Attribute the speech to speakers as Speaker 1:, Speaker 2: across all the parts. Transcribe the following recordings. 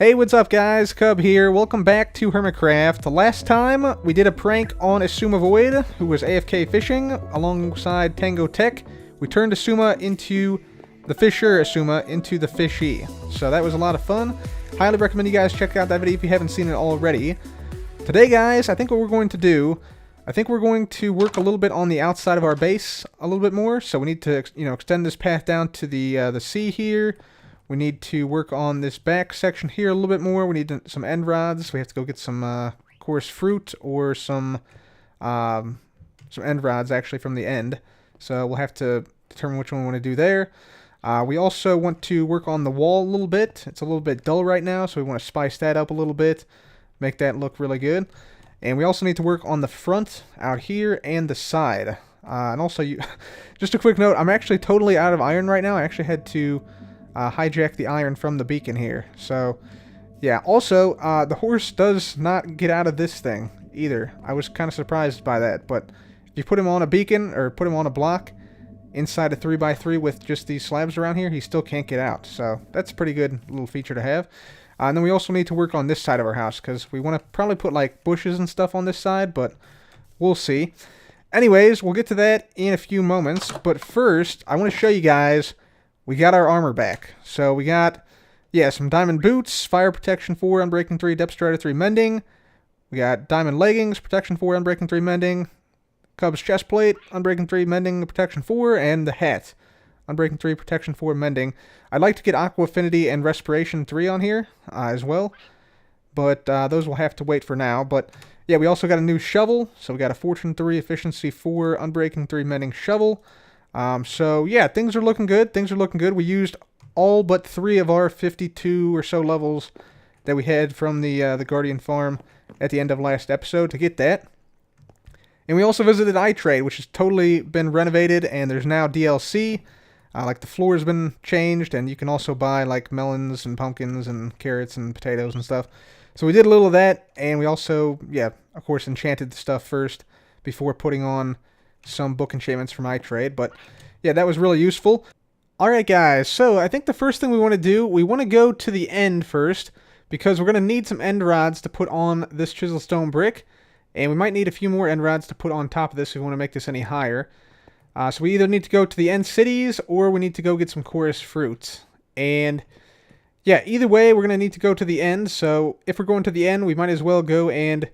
Speaker 1: Hey, what's up guys? Cub here. Welcome back to Hermitcraft. Last time, we did a prank on Asuma Void, who was AFK fishing, alongside Tango Tech. We turned Asuma into the fisher Asuma into the fishy. So that was a lot of fun. Highly recommend you guys check out that video if you haven't seen it already. Today guys, I think what we're going to do, I think we're going to work a little bit on the outside of our base a little bit more. So we need to, extend this path down to the sea here. We need to work on this back section here a little bit more. We need some end rods. We have to go get some coarse fruit or some end rods actually from the end. So we'll have to determine which one we want to do there. We also want to work on the wall a little bit. It's a little bit dull right now, so we want to spice that up a little bit, make that look really good. And we also need to work on the front out here and the side. And also, just a quick note, I'm actually totally out of iron right now. I actually had to hijack the iron from the beacon here. So, yeah. Also, the horse does not get out of this thing either. I was kind of surprised by that. But if you put him on a beacon or put him on a block inside a 3x3 with just these slabs around here, he still can't get out. So that's a pretty good little feature to have. And then we also need to work on this side of our house because we want to probably put like bushes and stuff on this side, but we'll see. Anyways, we'll get to that in a few moments. But first, I want to show you guys we got our armor back. So we got, some diamond boots, fire protection 4, unbreaking 3, depth strider 3, mending. We got diamond leggings, protection 4, unbreaking 3, mending. Cub's chest plate, unbreaking 3, mending, protection 4, and the hat, unbreaking 3, protection 4, mending. I'd like to get aqua affinity and respiration 3 on here as well, but those will have to wait for now. But yeah, we also got a new shovel. So we got a fortune 3, efficiency 4, unbreaking 3, mending shovel. So yeah, things are looking good. Things are looking good. We used all but 3 of our 52 or so levels that we had from the Guardian Farm at the end of last episode to get that. And we also visited iTrade, which has totally been renovated, and there's now DLC. Like the floor has been changed, and you can also buy like melons and pumpkins and carrots and potatoes and stuff. So we did a little of that, and we also, of course, enchanted the stuff first before putting on some book enchantments from iTrade. But yeah, that was really useful. Alright guys, so I think the first thing we want to do, we want to go to the end first, because we're going to need some end rods to put on this chisel stone brick. And we might need a few more end rods to put on top of this if we want to make this any higher. So we either need to go to the end cities, or we need to go get some chorus fruits. And yeah, either way, we're going to need to go to the end. So if we're going to the end, we might as well go and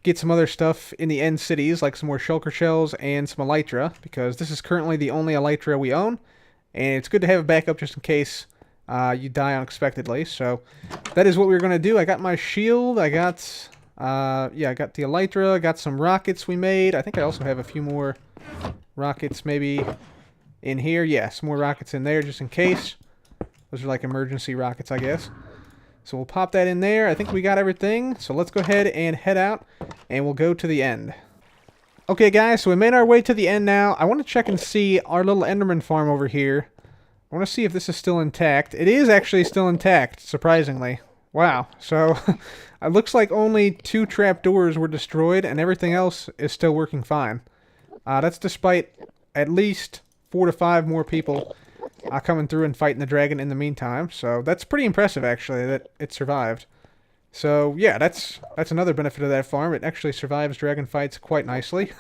Speaker 1: get some other stuff in the end cities, like some more shulker shells and some elytra, because this is currently the only elytra we own. And it's good to have a backup just in case you die unexpectedly. So that is what we're going to do. I got my shield, I got I got the elytra, I got some rockets we made. I think I also have a few more rockets maybe in here. Yeah, some more rockets in there just in case. Those are like emergency rockets, I guess. So we'll pop that in there. I think we got everything. So let's go ahead and head out, and we'll go to the end. Okay, guys, so we made our way to the end now. I want to check and see our little Enderman Farm over here. I want to see if this is still intact. It is actually still intact, surprisingly. Wow. So it looks like only 2 trapdoors were destroyed, and everything else is still working fine. That's despite at least 4 to 5 more people coming through and fighting the dragon in the meantime. So that's pretty impressive, actually, that it survived. So yeah, that's another benefit of that farm. It actually survives dragon fights quite nicely.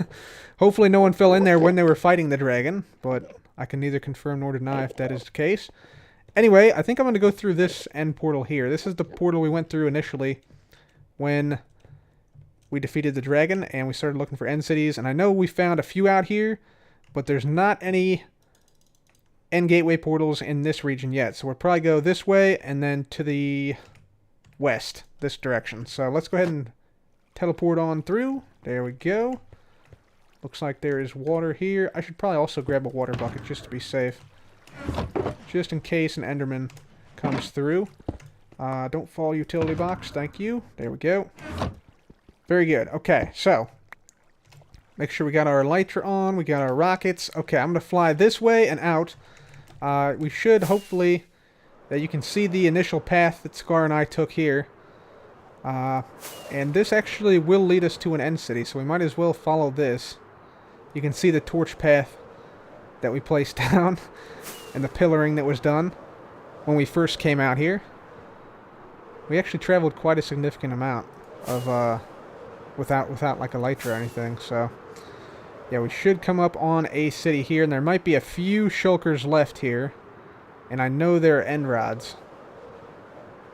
Speaker 1: Hopefully no one fell in there when they were fighting the dragon, but I can neither confirm nor deny if that is the case. Anyway, I think I'm going to go through this end portal here. This is the portal we went through initially when we defeated the dragon and we started looking for end cities. And I know we found a few out here, but there's not any end gateway portals in this region yet. So we'll probably go this way and then to the west, this direction. So let's go ahead and teleport on through. There we go. Looks like there is water here. I should probably also grab a water bucket just to be safe, just in case an Enderman comes through. Don't fall, utility box. Thank you. There we go. Very good. Okay, so make sure we got our elytra on. We got our rockets. Okay, I'm going to fly this way and out. We should, hopefully, that you can see the initial path that Scar and I took here. And this actually will lead us to an end city, so we might as well follow this. You can see the torch path that we placed down and the pillaring that was done when we first came out here. We actually traveled quite a significant amount of without like elytra or anything. So yeah, we should come up on a city here, and there might be a few shulkers left here, and I know there are end rods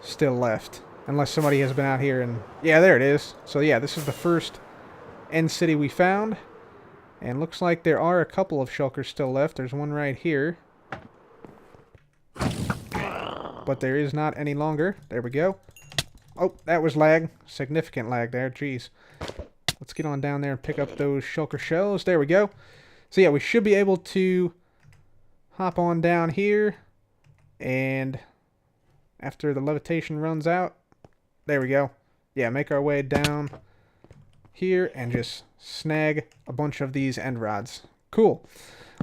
Speaker 1: still left, unless somebody has been out here and yeah, there it is. So yeah, this is the first end city we found, and looks like there are a couple of shulkers still left. There's one right here, but there is not any longer. There we go. Oh, that was lag. Significant lag there. Jeez. Let's get on down there and pick up those shulker shells. There we go. So yeah, we should be able to hop on down here, and after the levitation runs out, there we go. Yeah, make our way down here and just snag a bunch of these end rods. Cool.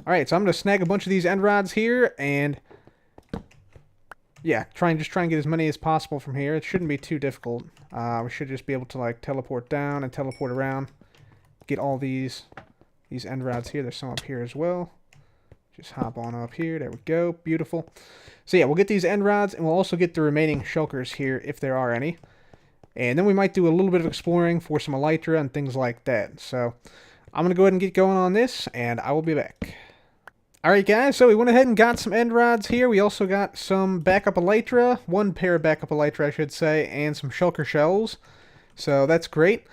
Speaker 1: Alright, so I'm going to snag a bunch of these end rods here, and yeah, try and get as many as possible from here. It shouldn't be too difficult. We should just be able to like teleport down and teleport around. Get all these end rods here. There's some up here as well. Just hop on up here. There we go. Beautiful. So yeah, we'll get these end rods, and we'll also get the remaining shulkers here if there are any. And then we might do a little bit of exploring for some elytra and things like that. So I'm going to go ahead and get going on this, and I will be back. Alright guys, so we went ahead and got some end rods here. We also got some backup elytra, one pair of backup elytra I should say, and some shulker shells. So that's great.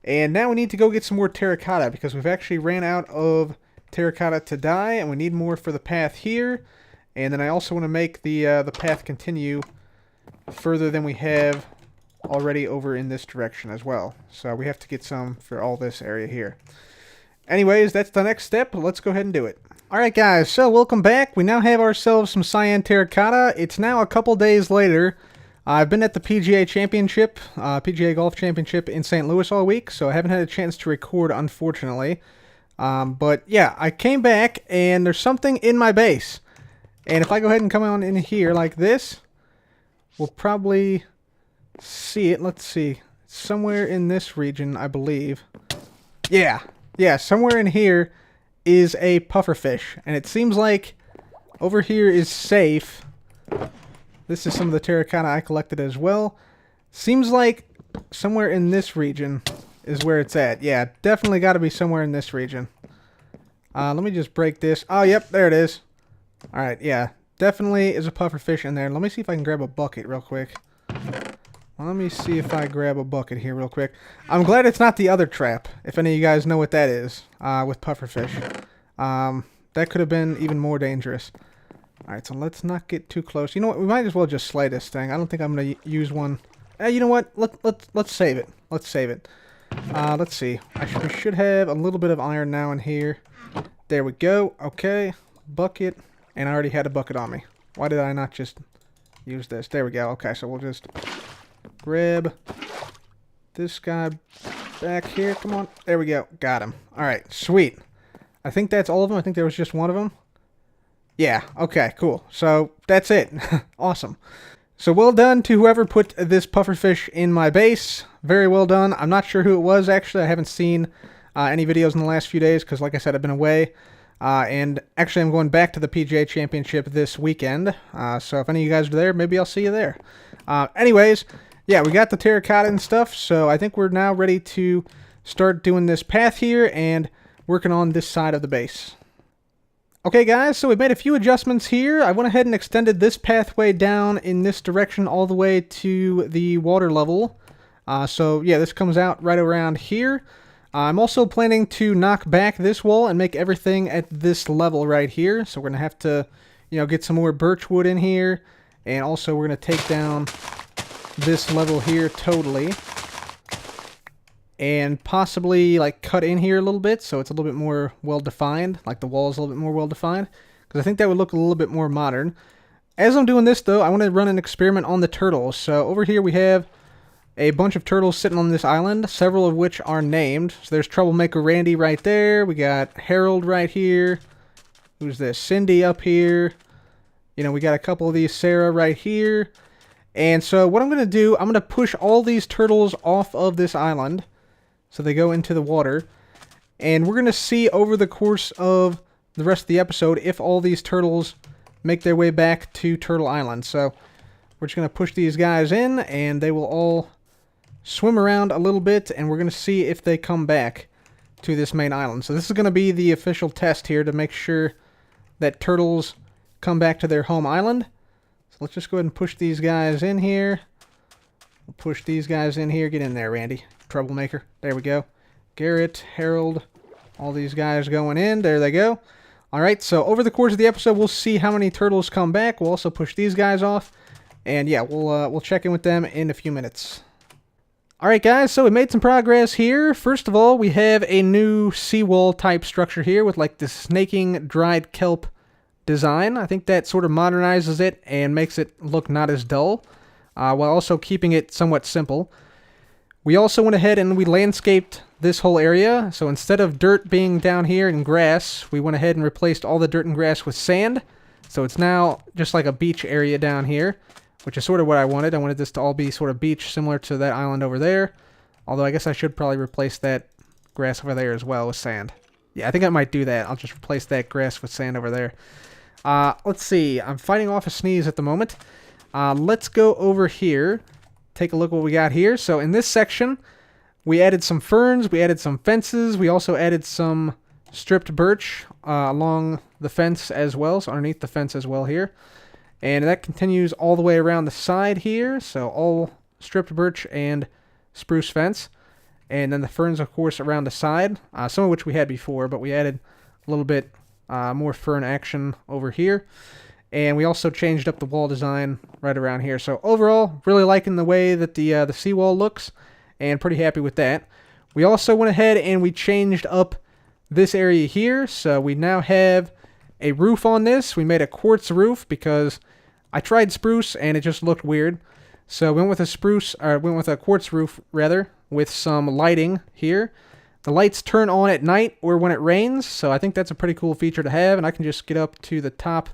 Speaker 1: And now we need to go get some more terracotta, because we've actually ran out of terracotta to dye, and we need more for the path here. And then I also want to make the path continue further than we have already over in this direction as well. So we have to get some for all this area here. Anyways, that's the next step. Let's go ahead and do it. Alright guys, so welcome back. We now have ourselves some Cyan Terracotta. It's now a couple days later. I've been at the PGA Championship, PGA Golf Championship in St. Louis all week, so I haven't had a chance to record, unfortunately. But yeah, I came back, and there's something in my base. And if I go ahead and come on in here like this, we'll probably see it. Let's see. Somewhere in this region, I believe. Yeah, somewhere in here is a pufferfish, and it seems like over here is safe. This is some of the terracotta I collected as well. Seems like somewhere in this region is where it's at. Yeah, definitely got to be somewhere in this region. Let me just break this. Oh, yep, there it is. Alright, yeah, definitely is a pufferfish in there. Let me see if I can grab a bucket real quick. Let me see if I grab a bucket here real quick. I'm glad it's not the other trap, if any of you guys know what that is, with pufferfish. That could have been even more dangerous. Alright, so let's not get too close. You know what, we might as well just slay this thing. I don't think I'm going to use one. You know what, let's save it. Let's save it. Let's see. We should have a little bit of iron now in here. There we go. Okay, bucket. And I already had a bucket on me. Why did I not just use this? There we go. Okay, so we'll just grab this guy back here. Come on. There we go. Got him. Alright, sweet. I think that's all of them. I think there was just one of them. Yeah, okay, cool. So, that's it. Awesome. So, well done to whoever put this pufferfish in my base. Very well done. I'm not sure who it was, actually. I haven't seen any videos in the last few days because, like I said, I've been away. And actually, I'm going back to the PGA Championship this weekend. So, if any of you guys are there, maybe I'll see you there. Anyways, yeah, we got the terracotta and stuff. So, I think we're now ready to start doing this path here and working on this side of the base. Okay guys, so we've made a few adjustments here. I went ahead and extended this pathway down in this direction all the way to the water level. So yeah, this comes out right around here. I'm also planning to knock back this wall and make everything at this level right here. So we're going to have to, get some more birch wood in here. And also we're going to take down this level here totally. And possibly like cut in here a little bit so it's a little bit more well-defined, like the wall is a little bit more well-defined, because I think that would look a little bit more modern. As I'm doing this though, I want to run an experiment on the turtles. So over here we have a bunch of turtles sitting on this island, several of which are named. So there's Troublemaker Randy right there, we got Harold right here, who's this, Cindy up here, we got a couple of these, Sarah right here. And so what I'm going to do, I'm going to push all these turtles off of this island. So they go into the water, and we're going to see over the course of the rest of the episode if all these turtles make their way back to Turtle Island. So we're just going to push these guys in, and they will all swim around a little bit, and we're going to see if they come back to this main island. So this is going to be the official test here to make sure that turtles come back to their home island. So let's just go ahead and push these guys in here. We'll push these guys in here. Get in there, Randy. Troublemaker. There we go. Garrett, Harold, all these guys going in. There they go. Alright, so over the course of the episode, we'll see how many turtles come back. We'll also push these guys off. And yeah, we'll check in with them in a few minutes. Alright guys, so we made some progress here. First of all, we have a new seawall type structure here with like this snaking dried kelp design. I think that sort of modernizes it and makes it look not as dull, while also keeping it somewhat simple. We also went ahead and we landscaped this whole area. So instead of dirt being down here and grass, we went ahead and replaced all the dirt and grass with sand. So it's now just like a beach area down here, which is sort of what I wanted. I wanted this to all be sort of beach, similar to that island over there. Although I guess I should probably replace that grass over there as well with sand. Yeah, I think I might do that. I'll just replace that grass with sand over there. Let's see. I'm fighting off a sneeze at the moment. Let's go over here. Take a look what we got here. So in this section, we added some ferns. We added some fences. We also added some stripped birch along the fence as well. So underneath the fence as well here. And that continues all the way around the side here. So all stripped birch and spruce fence. And then the ferns, of course, around the side. Some of which we had before, but we added a little bit more fern action over here. And we also changed up the wall design right around here. So overall, really liking the way that the seawall looks. And pretty happy with that. We also went ahead and we changed up this area here. So we now have a roof on this. We made a quartz roof because I tried spruce and it just looked weird. So we went with a quartz roof rather, with some lighting here. The lights turn on at night or when it rains, so I think that's a pretty cool feature to have. And I can just get up to the top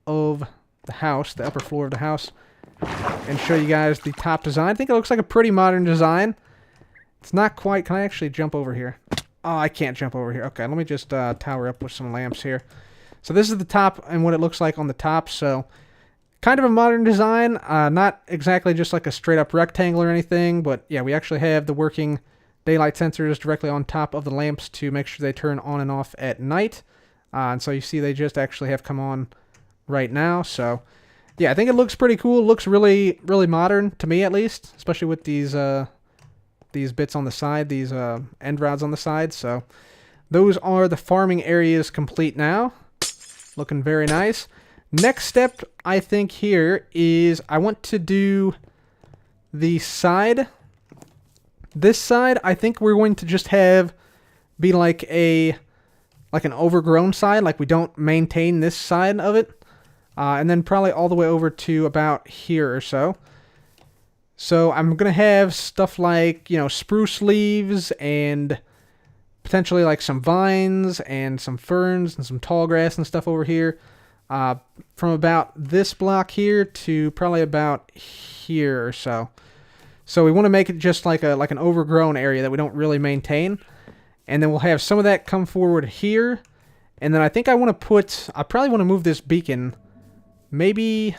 Speaker 1: of the house, the upper floor of the house, and show you guys the top design. I think it looks like a pretty modern design. It's not quite. Can I actually jump over here? Oh, I can't jump over here. Okay, let me just tower up with some lamps here. So this is the top and what it looks like on the top. So kind of a modern design. Not exactly just like a straight up rectangle or anything, but yeah, we actually have the working daylight sensors directly on top of the lamps to make sure they turn on and off at night. And so you see they just actually have come on right now. So yeah, I think it looks pretty cool. It looks really, really modern to me at least, especially with these bits on the side, these end rods on the side. So those are the farming areas complete now. Looking very nice. Next step, I think here is I want to do the side. This side, I think we're going to just have be like an overgrown side, like we don't maintain this side of it. And then probably all the way over to about here or so. So I'm going to have stuff like, you know, spruce leaves and potentially like some vines and some ferns and some tall grass and stuff over here. From about this block here to probably about here or so. So we want to make it just like an overgrown area that we don't really maintain. And then we'll have some of that come forward here. And then I think I probably want to move this beacon. Maybe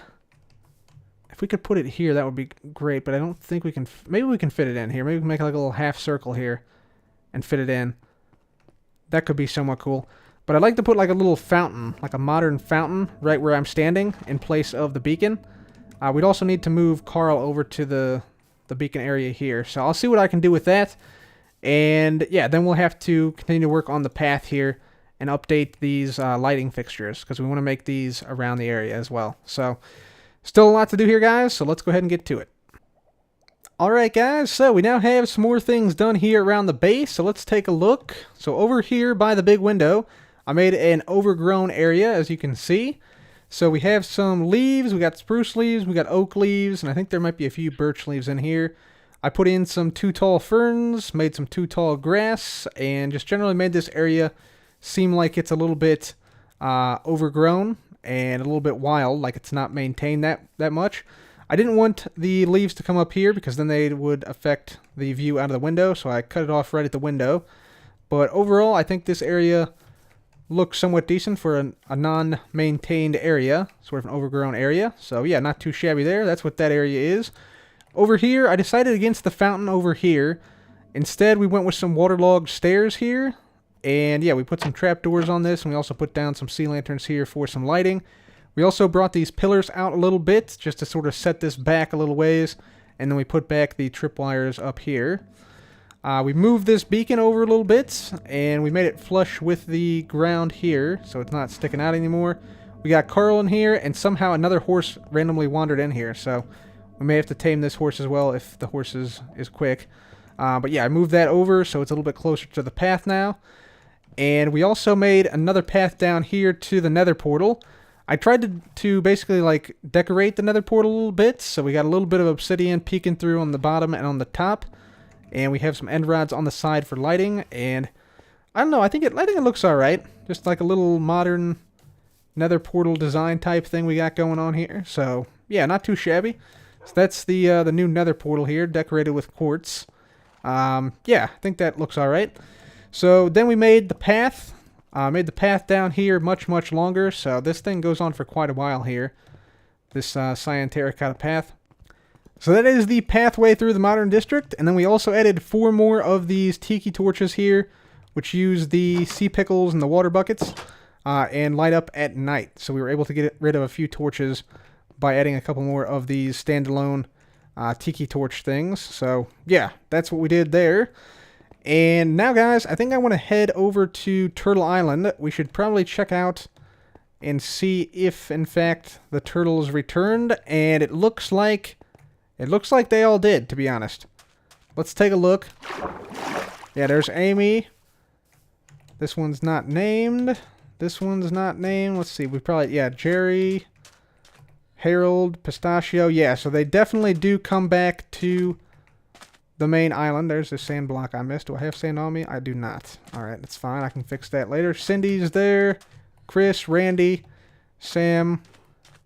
Speaker 1: if we could put it here, that would be great. But I don't think we can. Maybe we can fit it in here. Maybe we can make like a little half circle here and fit it in. That could be somewhat cool. But I'd like to put like a little fountain, like a modern fountain, right where I'm standing in place of the beacon. We'd also need to move Carl over to the beacon area here. So I'll see what I can do with that. And yeah, then we'll have to continue to work on the path here and update these lighting fixtures because we want to make these around the area as well. So still a lot to do here, guys. So let's go ahead and get to it. Alright guys, so we now have some more things done here around the base, so let's take a look. So over here by the big window, I made an overgrown area, as you can see. So we have some leaves, we got spruce leaves, we got oak leaves, and I think there might be a few birch leaves in here. I put in some too tall ferns, made some too tall grass, and just generally made this area seem like it's a little bit overgrown and a little bit wild, like it's not maintained that much. I didn't want the leaves to come up here because then they would affect the view out of the window, so I cut it off right at the window. But overall, I think this area looks somewhat decent for a non-maintained area, sort of an overgrown area. So yeah, not too shabby there. That's what that area is. Over here, I decided against the fountain over here. Instead, we went with some waterlogged stairs here. And yeah, we put some trapdoors on this, and we also put down some sea lanterns here for some lighting. We also brought these pillars out a little bit, just to sort of set this back a little ways. And then we put back the tripwires up here. We moved this beacon over a little bit, and we made it flush with the ground here, so it's not sticking out anymore. We got Carl in here, and somehow another horse randomly wandered in here, so we may have to tame this horse as well if the horse is quick. But yeah, I moved that over, so it's a little bit closer to the path now. And we also made another path down here to the Nether Portal. I tried to basically like decorate the Nether Portal a little bit, so we got a little bit of obsidian peeking through on the bottom and on the top. And we have some end rods on the side for lighting, and I don't know, I think it looks alright. Just like a little modern Nether Portal design type thing we got going on here. So yeah, not too shabby. So that's the new Nether Portal here, decorated with quartz. Yeah, I think that looks alright. So then we made the path. Made the path down here much longer. So this thing goes on for quite a while here. This Cyan Terracotta path. So that is the pathway through the modern district. And then we also added 4 more of these tiki torches here, which use the sea pickles and the water buckets and light up at night. So we were able to get rid of a few torches by adding a couple more of these standalone tiki torch things. So yeah, that's what we did there. And now, guys, I think I want to head over to Turtle Island. We should probably check out and see if, in fact, the turtles returned. And it looks like they all did, to be honest. Let's take a look. Yeah, there's Amy. This one's not named. This one's not named. Let's see. We probably, yeah, Jerry, Harold, Pistachio. Yeah, so they definitely do come back to the main island. There's the sand block I missed. Do I have sand on me? I do not. Alright, that's fine. I can fix that later. Cindy's there. Chris, Randy, Sam,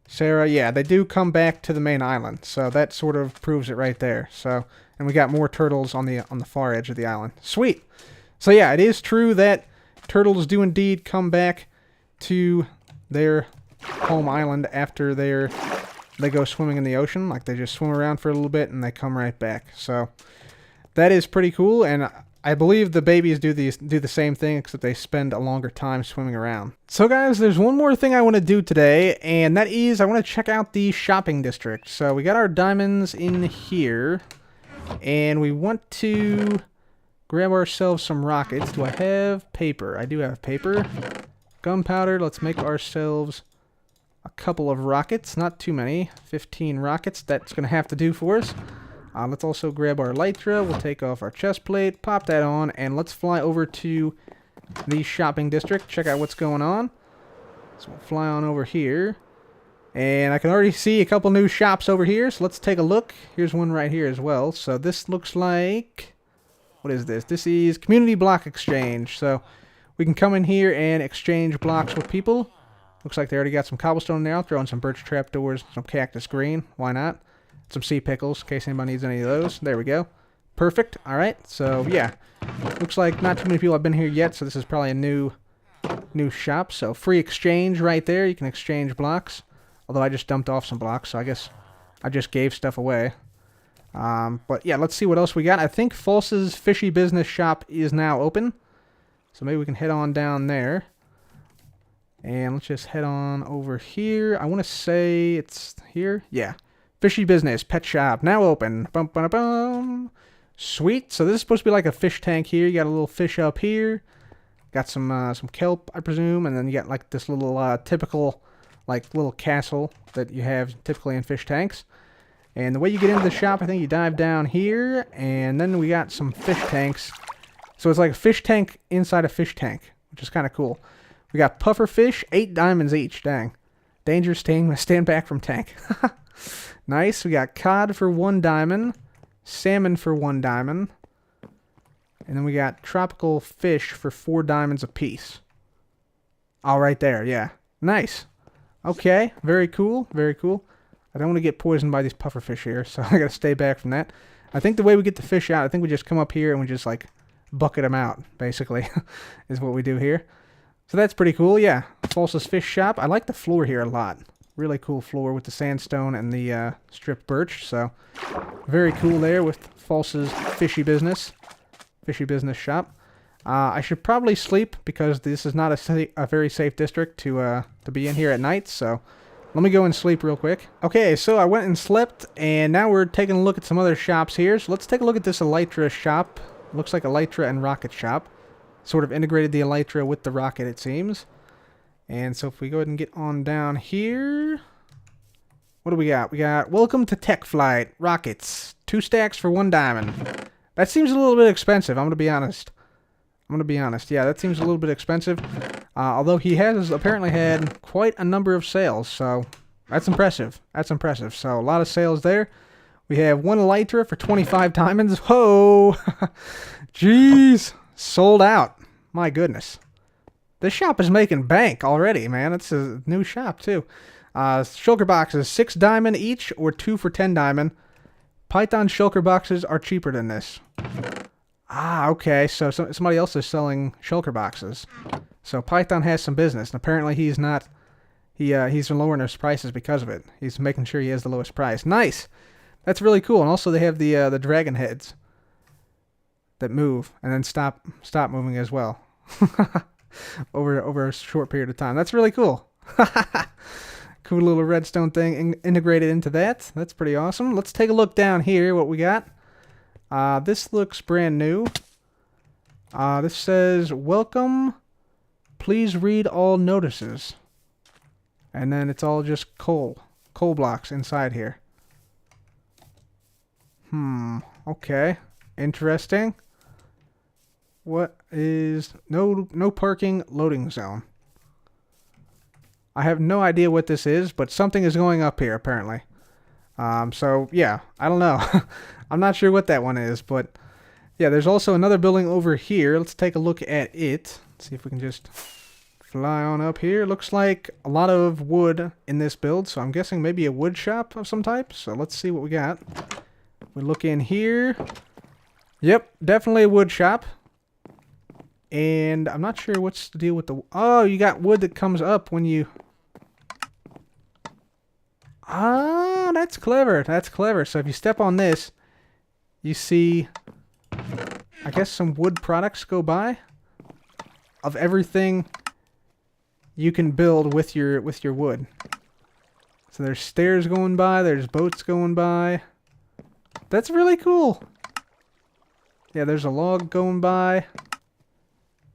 Speaker 1: Sarah. Yeah, they do come back to the main island. So that sort of proves it right there. So, and we got more turtles on the far edge of the island. Sweet. So yeah, it is true that turtles do indeed come back to their home island after they go swimming in the ocean. Like, they just swim around for a little bit and they come right back. So that is pretty cool, and I believe the babies do the same thing, except they spend a longer time swimming around. So guys, there's one more thing I want to do today, and that is I want to check out the shopping district. So we got our diamonds in here, and we want to grab ourselves some rockets. Do I have paper? I do have paper. Gunpowder. Let's make ourselves a couple of rockets. Not too many. 15 rockets. That's going to have to do for us. Let's also grab our elytra. We'll take off our chest plate, pop that on, and let's fly over to the shopping district. Check out what's going on. So we'll fly on over here. And I can already see a couple new shops over here, so let's take a look. Here's one right here as well. So this looks like... what is this? This is Community Block Exchange. So we can come in here and exchange blocks with people. Looks like they already got some cobblestone there. I'll throw in some birch trapdoors, some cactus green. Why not? Some sea pickles, in case anybody needs any of those. There we go. Perfect. Alright, so yeah. Looks like not too many people have been here yet, so this is probably a new shop. So free exchange right there. You can exchange blocks. Although I just dumped off some blocks, so I guess I just gave stuff away. But yeah, let's see what else we got. I think False's Fishy Business Shop is now open. So maybe we can head on down there. And let's just head on over here. I want to say it's here. Yeah. Fishy Business Pet Shop now open. Bum, bum, bum. Sweet. So this is supposed to be like a fish tank here. You got a little fish up here. Got some kelp, I presume. And then you got like this little typical like little castle that you have typically in fish tanks. And the way you get into the shop, I think you dive down here. And then we got some fish tanks. So it's like a fish tank inside a fish tank, which is kind of cool. We got pufferfish, 8 diamonds each. Dang. Dangerous sting. Stand back from tank. Nice. We got cod for 1 diamond. Salmon for 1 diamond. And then we got tropical fish for 4 diamonds apiece. All right there. Yeah. Nice. Okay. Very cool. Very cool. I don't want to get poisoned by these pufferfish here, so I got to stay back from that. I think the way we get the fish out, I think we just come up here and we just like bucket them out, basically, is what we do here. So that's pretty cool, yeah. Falsa's Fish Shop. I like the floor here a lot. Really cool floor with the sandstone and the stripped birch. So very cool there with Falsa's Fishy Business Shop. I should probably sleep because this is not a very safe district to be in here at night. So let me go and sleep real quick. Okay, so I went and slept, and now we're taking a look at some other shops here. So let's take a look at this Elytra shop. Looks like Elytra and Rocket shop. Sort of integrated the Elytra with the Rocket, it seems. And so if we go ahead and get on down here, what do we got? We got Welcome to Tech Flight Rockets. 2 stacks for 1 diamond. That seems a little bit expensive, I'm going to be honest. Yeah, that seems a little bit expensive. Although he has apparently had quite a number of sales, so that's impressive. So a lot of sales there. We have 1 Elytra for 25 diamonds. Whoa! Jeez! Sold out. My goodness. This shop is making bank already, man. It's a new shop, too. Shulker boxes, 6 diamond each, or 2 for 10 diamond. Python shulker boxes are cheaper than this. Ah, okay, so somebody else is selling shulker boxes. So Python has some business, and apparently he's not... he's lowering his prices because of it. He's making sure he has the lowest price. Nice! That's really cool, and also they have the dragon heads that move, and then stop moving as well. over a short period of time. That's really cool. Cool little redstone thing integrated into that. That's pretty awesome. Let's take a look down here, what we got. This looks brand new. This says, welcome. Please read all notices. And then it's all just coal blocks inside here. Okay. Interesting. What is... No parking loading zone. I have no idea what this is, but something is going up here, apparently. So, yeah, I don't know. I'm not sure what that one is, but... Yeah, there's also another building over here. Let's take a look at it. Let's see if we can just fly on up here. Looks like a lot of wood in this build, so I'm guessing maybe a wood shop of some type. So let's see what we got. We look in here. Yep, definitely a wood shop. And I'm not sure what's the deal with the... Oh, you got wood that comes up when you... Ah, that's clever. That's clever. So if you step on this, you see, I guess, some wood products go by of everything you can build with your wood. So there's stairs going by, there's boats going by. That's really cool. Yeah, there's a log going by.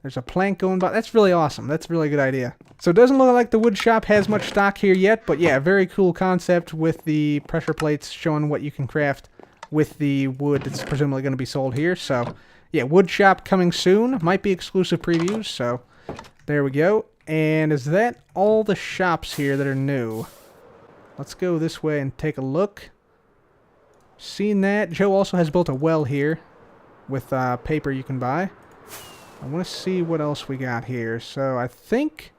Speaker 1: There's a plank going by. That's really awesome. That's a really good idea. So it doesn't look like the wood shop has much stock here yet, but yeah, very cool concept with the pressure plates showing what you can craft with the wood that's presumably going to be sold here. So yeah, wood shop coming soon. Might be exclusive previews, so there we go. And is that all the shops here that are new? Let's go this way and take a look. Seen that. Joe also has built a well here with paper you can buy. I want to see what else we got here. So I think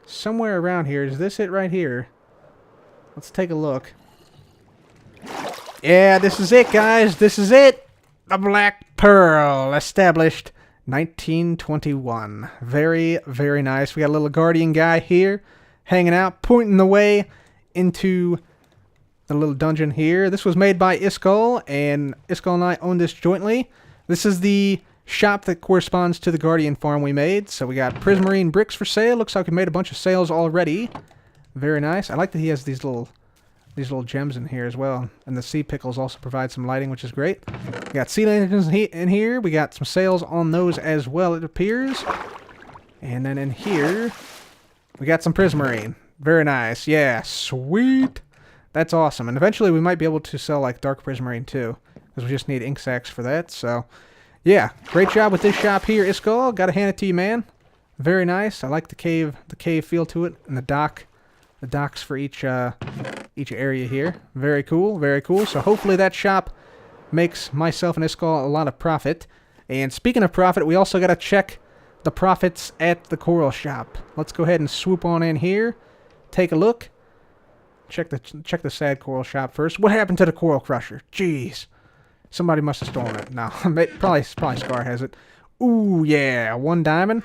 Speaker 1: somewhere around here, is this it right here? Let's take a look. Yeah, this is it, guys. This is it. The Black Pearl, established 1921. Very, very nice. We got a little guardian guy here hanging out, pointing the way into the little dungeon here. This was made by Iskall, and Iskall and I own this jointly. This is the shop that corresponds to the Guardian farm we made. So we got prismarine bricks for sale. Looks like we made a bunch of sales already. Very nice. I like that he has these little gems in here as well. And the sea pickles also provide some lighting, which is great. We got sea lanterns in here. We got some sales on those as well, it appears. And then in here, we got some prismarine. Very nice. Yeah, sweet. That's awesome. And eventually we might be able to sell like dark prismarine too, because we just need ink sacks for that. So yeah, great job with this shop here, Iskall. Gotta hand it to you, man. Very nice. I like the cave feel to it, and the docks for each area here. Very cool, very cool. So hopefully that shop makes myself and Iskall a lot of profit. And speaking of profit, we also gotta check the profits at the coral shop. Let's go ahead and swoop on in here, take a look. Check the sad coral shop first. What happened to the coral crusher? Jeez. Somebody must have stolen it. No, probably Scar has it. Ooh, yeah. 1 diamond.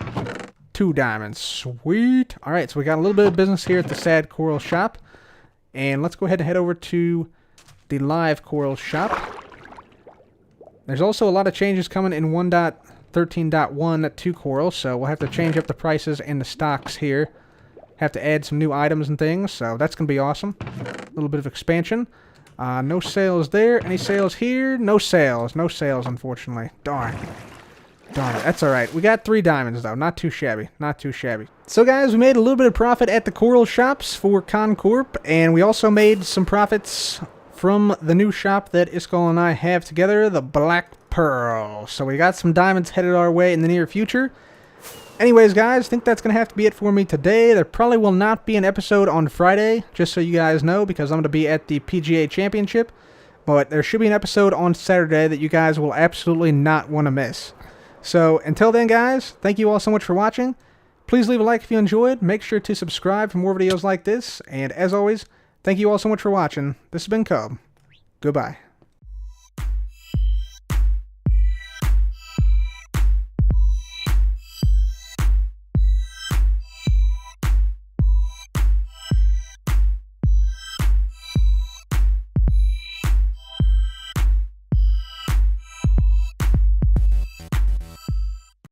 Speaker 1: 2 diamonds. Sweet. Alright, so we got a little bit of business here at the Sad Coral Shop. And let's go ahead and head over to the Live Coral Shop. There's also a lot of changes coming in 1.13.1 to Coral, so we'll have to change up the prices and the stocks here. Have to add some new items and things, so that's going to be awesome. A little bit of expansion. No sales there. Any sales here? No sales. No sales, unfortunately. Darn. Darn it. That's alright. We got 3 diamonds, though. Not too shabby. Not too shabby. So, guys, we made a little bit of profit at the Coral Shops for Concorp, and we also made some profits from the new shop that Iskall and I have together, the Black Pearl. So we got some diamonds headed our way in the near future. Anyways, guys, I think that's going to have to be it for me today. There probably will not be an episode on Friday, just so you guys know, because I'm going to be at the PGA Championship. But there should be an episode on Saturday that you guys will absolutely not want to miss. So, until then, guys, thank you all so much for watching. Please leave a like if you enjoyed. Make sure to subscribe for more videos like this. And as always, thank you all so much for watching. This has been Cub. Goodbye.